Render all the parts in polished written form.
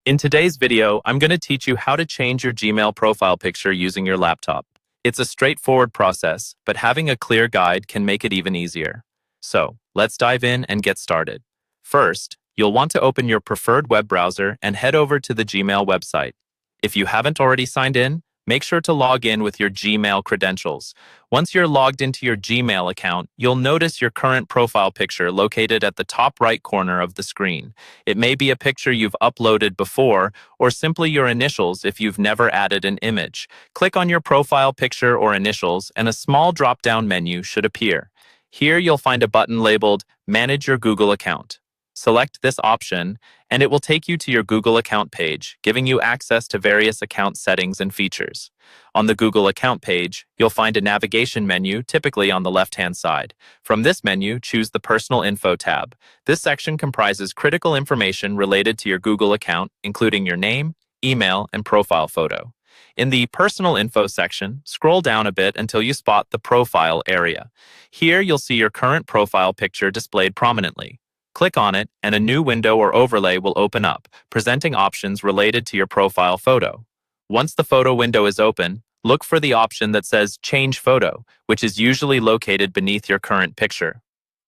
In today's video, I'm going to teach you how to change your Gmail profile picture using your laptop. It's a straightforward process, but having a clear guide can make it even easier. So, let's dive in and get started. First, you'll want to open your preferred web browser and head over to the Gmail website. If you haven't already signed in, make sure to log in with your Gmail credentials. Once you're logged into your Gmail account, you'll notice your current profile picture located at the top right corner of the screen. It may be a picture you've uploaded before, or simply your initials if you've never added an image. Click on your profile picture or initials, and a small drop-down menu should appear. Here you'll find a button labeled Manage Your Google Account. Select this option, and it will take you to your Google account page, giving you access to various account settings and features. On the Google account page, you'll find a navigation menu, typically on the left-hand side. From this menu, choose the Personal Info tab. This section comprises critical information related to your Google account, including your name, email, and profile photo. In the Personal Info section, scroll down a bit until you spot the Profile area. Here, you'll see your current profile picture displayed prominently. Click on it, and a new window or overlay will open up, presenting options related to your profile photo. Once the photo window is open, look for the option that says Change Photo, which is usually located beneath your current picture.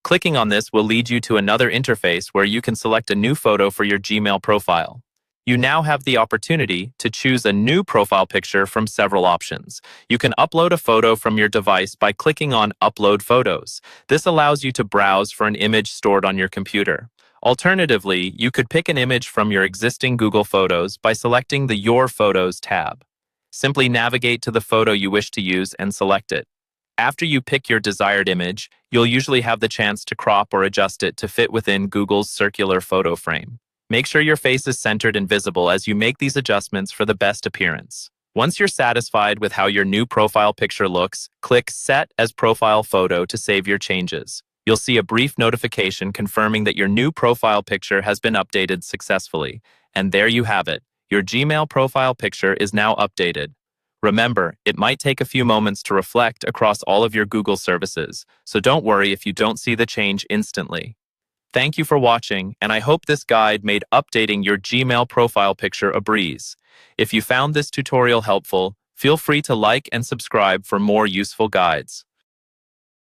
Clicking on this will lead you to another interface where you can select a new photo for your Gmail profile. You now have the opportunity to choose a new profile picture from several options. You can upload a photo from your device by clicking on Upload Photos. This allows you to browse for an image stored on your computer. Alternatively, you could pick an image from your existing Google Photos by selecting the Your Photos tab. Simply navigate to the photo you wish to use and select it. After you pick your desired image, you'll usually have the chance to crop or adjust it to fit within Google's circular photo frame. Make sure your face is centered and visible as you make these adjustments for the best appearance. Once you're satisfied with how your new profile picture looks, click Set as Profile Photo to save your changes. You'll see a brief notification confirming that your new profile picture has been updated successfully. And there you have it. Your Gmail profile picture is now updated. Remember, it might take a few moments to reflect across all of your Google services, so don't worry if you don't see the change instantly. Thank you for watching, and I hope this guide made updating your Gmail profile picture a breeze. If you found this tutorial helpful, feel free to like and subscribe for more useful guides.